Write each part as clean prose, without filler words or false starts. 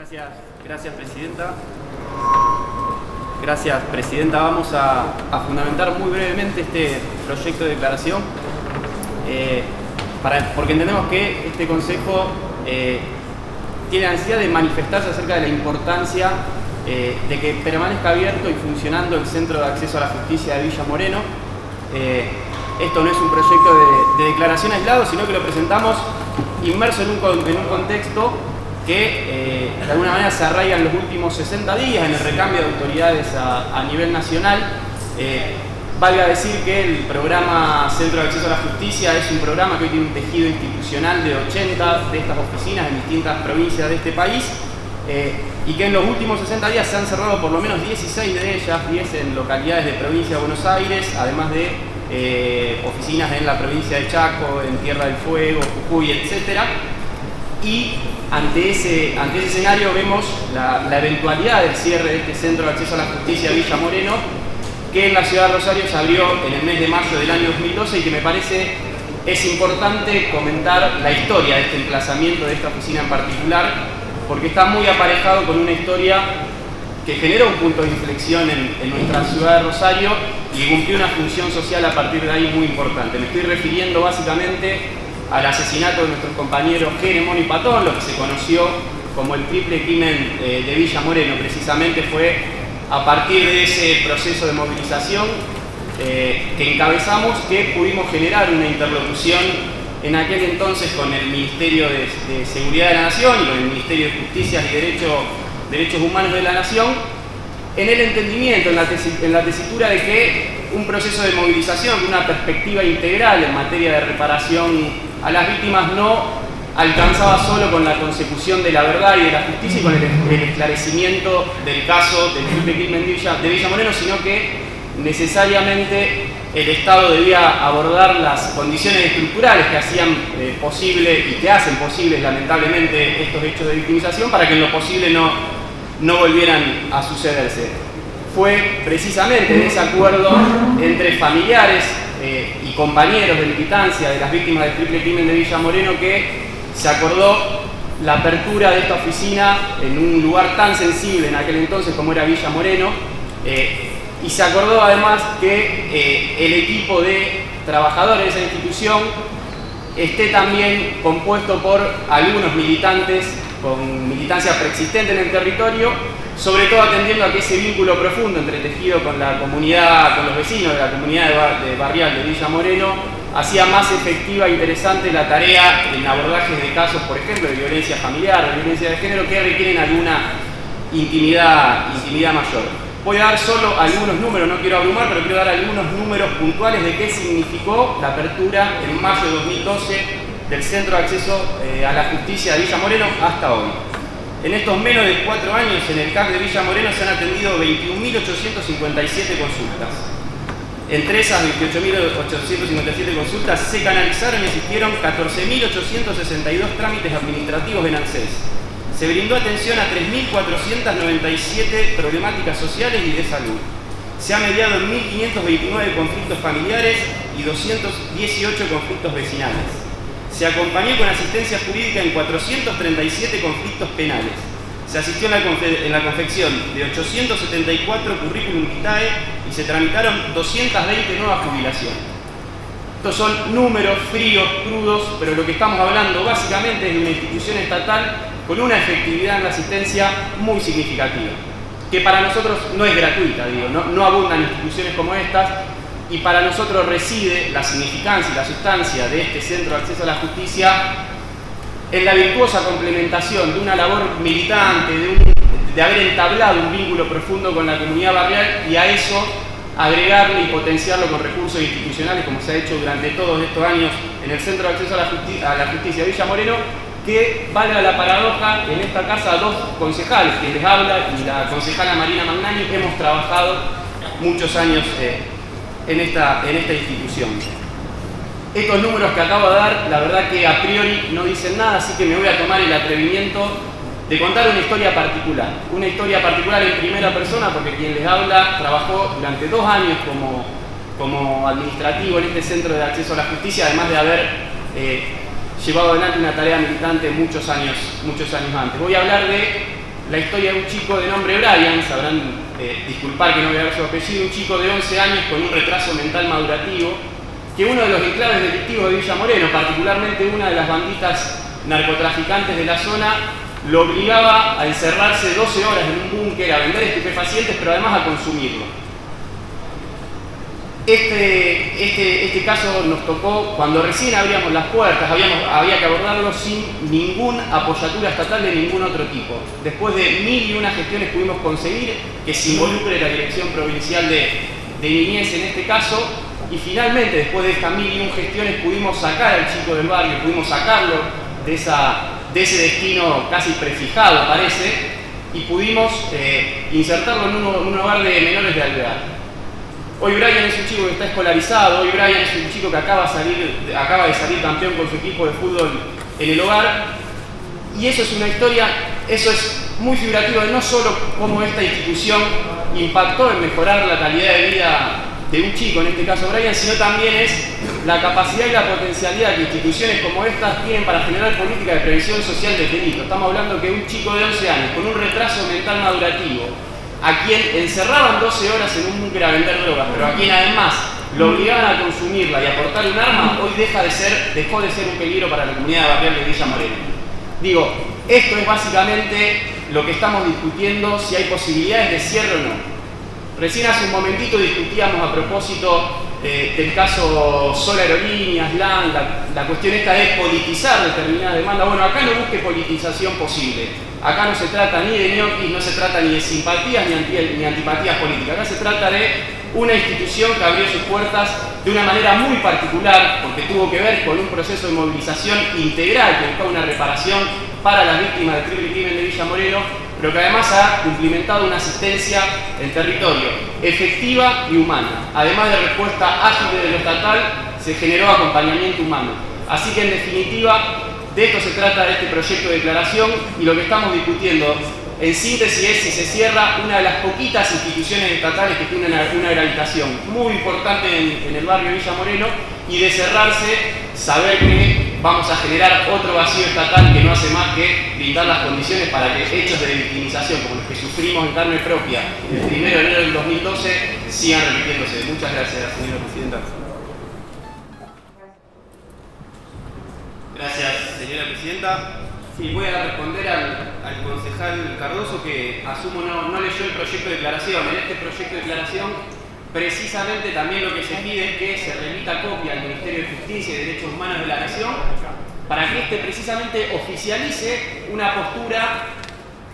Gracias, Presidenta. Gracias, Presidenta. Vamos a fundamentar muy brevemente este proyecto de declaración, porque entendemos que este Consejo tiene la necesidad de manifestarse acerca de la importancia de que permanezca abierto y funcionando el Centro de Acceso a la Justicia de Villa Moreno. Esto no es un proyecto de declaración aislado, sino que lo presentamos inmerso en un contexto que de alguna manera se arraiga en los últimos 60 días en el recambio de autoridades a nivel nacional. Valga decir que el programa Centro de Acceso a la Justicia es un programa que hoy tiene un tejido institucional de 80 de estas oficinas en distintas provincias de este país, y que en los últimos 60 días se han cerrado por lo menos 16 de ellas, 10 en localidades de provincia de Buenos Aires, además de oficinas en la provincia de Chaco, en Tierra del Fuego, Jujuy, etc. Y ante ese escenario vemos la eventualidad del cierre de este Centro de Acceso a la Justicia de Villa Moreno, que en la ciudad de Rosario se abrió en el mes de mayo del año 2012 y que me parece es importante comentar la historia de este emplazamiento de esta oficina en particular, porque está muy aparejado con una historia que generó un punto de inflexión en nuestra ciudad de Rosario y cumplió una función social a partir de ahí muy importante. Me estoy refiriendo básicamente al asesinato de nuestros compañeros Jeremón y Patón, lo que se conoció como el triple crimen de Villa Moreno. Precisamente fue a partir de ese proceso de movilización que encabezamos que pudimos generar una interlocución en aquel entonces con el Ministerio de Seguridad de la Nación y con el Ministerio de Justicia y Derechos Humanos de la Nación, en el entendimiento, en la tesitura de que un proceso de movilización, una perspectiva integral en materia de reparación a las víctimas no alcanzaba solo con la consecución de la verdad y de la justicia y con el esclarecimiento del caso del triple crimen de Villa Moreno, sino que necesariamente el Estado debía abordar las condiciones estructurales que hacían posible y que hacen posibles lamentablemente estos hechos de victimización para que en lo posible no volvieran a sucederse. Fue precisamente en ese acuerdo entre familiares y compañeros de militancia de las víctimas del triple crimen de Villa Moreno que se acordó la apertura de esta oficina en un lugar tan sensible en aquel entonces como era Villa Moreno, y se acordó además que el equipo de trabajadores de esa institución esté también compuesto por algunos militantes con militancia preexistente en el territorio, sobre todo atendiendo a que ese vínculo profundo entretejido con la comunidad, con los vecinos de la comunidad barrial de Villa Moreno, hacía más efectiva e interesante la tarea en abordajes de casos, por ejemplo, de violencia familiar, de violencia de género, que requieren alguna intimidad mayor. Voy a dar solo algunos números, no quiero abrumar, pero quiero dar algunos números puntuales de qué significó la apertura en mayo de 2012 del Centro de Acceso a la Justicia de Villa Moreno hasta hoy. En estos menos de 4 años en el CAC de Villa Moreno se han atendido 21.857 consultas. Entre esas 28.857 consultas se canalizaron y existieron 14.862 trámites administrativos en ANSES. Se brindó atención a 3.497 problemáticas sociales y de salud. Se ha mediado en 1.529 conflictos familiares y 218 conflictos vecinales. Se acompañó con asistencia jurídica en 437 conflictos penales. Se asistió en la confección de 874 currículum vitae y se tramitaron 220 nuevas jubilaciones. Estos son números fríos, crudos, pero lo que estamos hablando básicamente es de una institución estatal con una efectividad en la asistencia muy significativa, que para nosotros no es gratuita, no abundan instituciones como estas, y para nosotros reside la significancia y la sustancia de este Centro de Acceso a la Justicia en la virtuosa complementación de una labor militante, de haber entablado un vínculo profundo con la comunidad barrial y a eso agregarle y potenciarlo con recursos institucionales como se ha hecho durante todos estos años en el Centro de Acceso a la Justicia de Villa Moreno, que valga la paradoja, en esta casa dos concejales, quien les habla y la concejala Marina Magnani, hemos trabajado muchos años en esta institución. Estos números que acabo de dar, la verdad que a priori no dicen nada, así que me voy a tomar el atrevimiento de contar una historia particular en primera persona, porque quien les habla trabajó durante 2 años como administrativo en este Centro de Acceso a la Justicia, además de haber llevado adelante una tarea militante muchos años antes. Voy a hablar de la historia de un chico de nombre Brian, sabrán disculpar que no voy a ver su apellido, un chico de 11 años con un retraso mental madurativo, que uno de los enclaves delictivos de Villa Moreno, particularmente una de las banditas narcotraficantes de la zona, lo obligaba a encerrarse 12 horas en un búnker, a vender estupefacientes, pero además a consumirlo. Este caso nos tocó cuando recién abríamos las puertas, había que abordarlo sin ninguna apoyatura estatal de ningún otro tipo. Después de 1001 gestiones pudimos conseguir que se involucre la Dirección Provincial de Niñez en este caso, y finalmente después de estas 1001 gestiones pudimos sacar al chico del barrio, pudimos sacarlo de ese destino casi prefijado, parece, y pudimos insertarlo en un hogar de menores de Alvear. Hoy Brian es un chico que está escolarizado, hoy Brian es un chico que acaba de salir campeón con su equipo de fútbol en el hogar, y eso es una historia, eso es muy figurativo de no solo cómo esta institución impactó en mejorar la calidad de vida de un chico, en este caso Brian, sino también es la capacidad y la potencialidad que instituciones como estas tienen para generar política de prevención social del delito. Estamos hablando que un chico de 11 años con un retraso mental madurativo, a quien encerraban 12 horas en un búnker a vender drogas, pero a quien además lo obligaban a consumirla y a portar un arma, hoy dejó de ser un peligro para la comunidad barrial de Villa Moreno. Digo, esto es básicamente lo que estamos discutiendo, si hay posibilidades de cierre o no. Recién hace un momentito discutíamos a propósito del caso Sol Aerolíneas, LAN, la cuestión esta de politizar determinada demanda. Bueno, acá no busque politización posible. Acá no se trata ni de ñoquis, no se trata ni de simpatías ni antipatías políticas. Acá se trata de una institución que abrió sus puertas de una manera muy particular, porque tuvo que ver con un proceso de movilización integral que buscaba una reparación para las víctimas del triple crimen de Villa Moreno, pero que además ha cumplimentado una asistencia en territorio efectiva y humana. Además de respuesta ágil de lo estatal, se generó acompañamiento humano. Así que en definitiva, de esto se trata de este proyecto de declaración, y lo que estamos discutiendo en síntesis es si se cierra una de las poquitas instituciones estatales que tienen una gravitación muy importante en el barrio Villa Moreno, y de cerrarse, saber que vamos a generar otro vacío estatal que no hace más que brindar las condiciones para que hechos de victimización como los que sufrimos en carne propia el 1 de enero del 2012 sigan repitiéndose. Muchas gracias, señora presidenta. Gracias, señora presidenta. Sí, voy a responder al concejal Cardoso, que asumo no leyó el proyecto de declaración. En este proyecto de declaración, precisamente también lo que se pide es que se remita copia al Ministerio de Justicia y Derechos Humanos de la Nación para que éste precisamente oficialice una postura,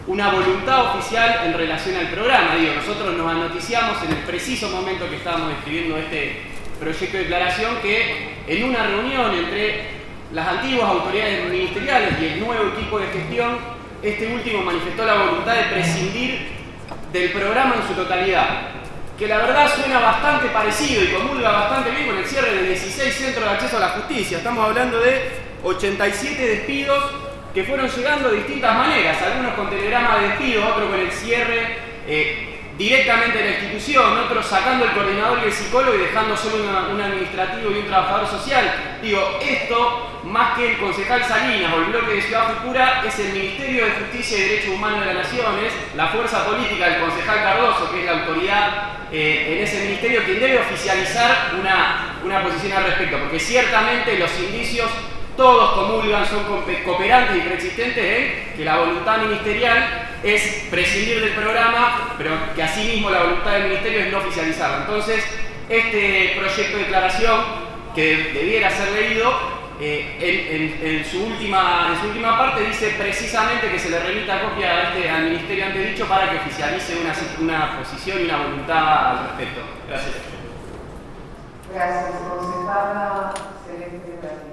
una voluntad oficial en relación al programa. Digo, nosotros nos anoticiamos en el preciso momento que estábamos escribiendo este proyecto de declaración que en una reunión entre las antiguas autoridades ministeriales y el nuevo equipo de gestión, este último manifestó la voluntad de prescindir del programa en su totalidad, que la verdad suena bastante parecido y comulga bastante bien con el cierre de 16 centros de acceso a la justicia. Estamos hablando de 87 despidos que fueron llegando de distintas maneras, algunos con telegrama de despido, otros con el cierre directamente de la institución, otros sacando el coordinador y el psicólogo y dejando solo un administrativo y un trabajador social. Digo, esto, más que el concejal Salinas o el bloque de Ciudad Futura, es el Ministerio de Justicia y Derechos Humanos de la Nación, es la fuerza política del concejal Cardoso, que es la autoridad en ese ministerio, quien debe oficializar una posición al respecto, porque ciertamente los indicios todos comulgan, son cooperantes y preexistentes en que la voluntad ministerial es prescindir del programa, pero que asimismo la voluntad del ministerio es no oficializarlo. Entonces, este proyecto de declaración, que debiera ser leído, en su última parte dice precisamente que se le remita copia al ministerio antedicho para que oficialice una posición y una voluntad al respecto. Gracias. Gracias, concejala Celeste Brasil.